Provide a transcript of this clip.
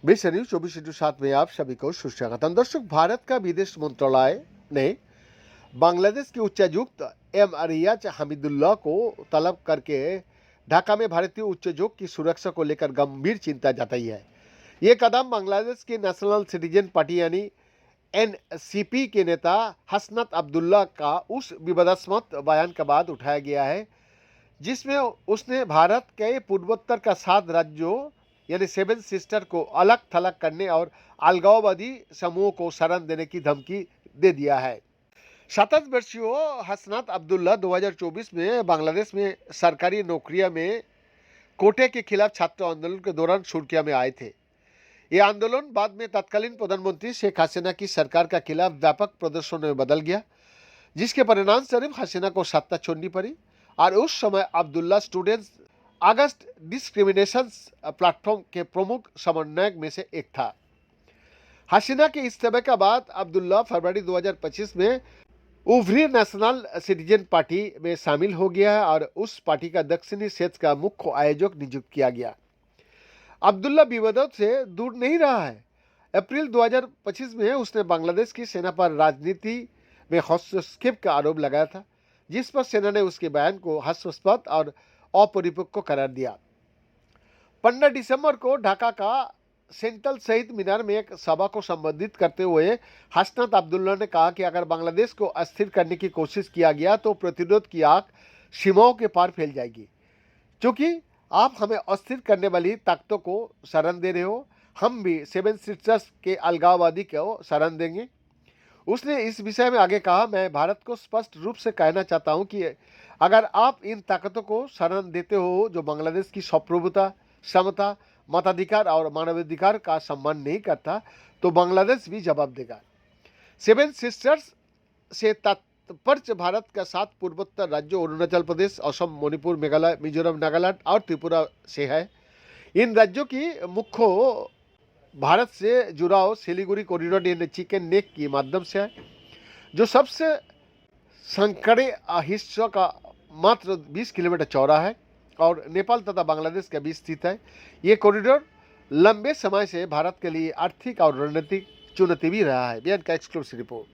विश्व न्यूज 24/7 में आप सभी को सुस्वागतम। दर्शक, भारत का विदेश मंत्रालय ने बांग्लादेश के उच्चायुक्त रियाज हमीदुल्लाह को तलब करके ढाका में भारतीय उच्चायुक्त की सुरक्षा को लेकर गंभीर चिंता जताई है। ये कदम बांग्लादेश की नेशनल सिटीजन पार्टी यानी एनसीपी के नेता हसनत अब्दुल्ला का उस विवादास्पद बयान के बाद उठाया गया है जिसमें उसने भारत के पूर्वोत्तर का 7 राज्यों यानी 7 सिस्टर को अलग थलग करने और अलगाववादी समूहों को शरण देने की धमकी दे दिया है। 27 वर्षीय हसनत अब्दुल्ला 2024 में बांग्लादेश में सरकारी नौकरियां में कोटे के खिलाफ छात्र आंदोलन के दौरान सुर्खियां में आए थे। ये आंदोलन बाद में तत्कालीन प्रधानमंत्री शेख हसीना की सरकार के खिलाफ व्यापक प्रदर्शन में बदल गया, जिसके परिणाम स्वरूप हसीना को सत्ता छोड़नी पड़ी और उस समय अब्दुल्ला स्टूडेंट्स अगस्त डिस्क्रिमिनेशन प्लेटफॉर्म के प्रमुख समन्वयक में से एक था। हसीना के इस्तीफे के बाद अब्दुल्ला फरवरी 2025 में उभरी नेशनल सिटीजन पार्टी में शामिल हो गया है और उस पार्टी का दक्षिणी क्षेत्र का मुख्य आयोजक नियुक्त किया गया। अब्दुल्ला विवादों से दूर नहीं रहा है। अप्रैल 2025 में उसने बांग्लादेश की सेना पर राजनीति में हस्तक्षेप का आरोप लगाया था, जिस पर सेना ने उसके बयान को हास्यास्पद और अपरिपक्व करार दिया। 15 दिसंबर को ढाका का सेंट्रल शहीद मीनार में एक सभा को संबोधित करते हुए हसनत अब्दुल्ला ने कहा कि अगर बांग्लादेश को अस्थिर करने की कोशिश किया गया तो प्रतिरोध की आग सीमाओं के पार फैल जाएगी। क्योंकि आप हमें अस्थिर करने वाली ताकतों को शरण दे रहे हो, हम भी 7 सिस्टर्स के अलगाववादी को शरण देंगे। उसने इस विषय में आगे कहा, मैं भारत को स्पष्ट रूप से कहना चाहता हूं कि अगर आप इन ताकतों को शरण देते हो जो बांग्लादेश की संप्रभुता, समता, मताधिकार और मानवाधिकार का सम्मान नहीं करता, तो बांग्लादेश भी जवाब देगा। 7 सिस्टर्स से तात्पर्य भारत का 7 पूर्वोत्तर राज्यों अरुणाचल प्रदेश, असम, मणिपुर, मेघालय, मिजोरम, नागालैंड और त्रिपुरा से है। इन राज्यों की मुख्य भारत से जुड़ाव सिलीगुड़ी कॉरिडोर यानी चिकन नेक के माध्यम से है, जो सबसे संकरे हिस्सों का मात्र 20 किलोमीटर चौड़ा है और नेपाल तथा बांग्लादेश के बीच स्थित है। ये कॉरिडोर लंबे समय से भारत के लिए आर्थिक और रणनीतिक चुनौती भी रहा है। बिहार का एक्सक्लूसिव रिपोर्ट।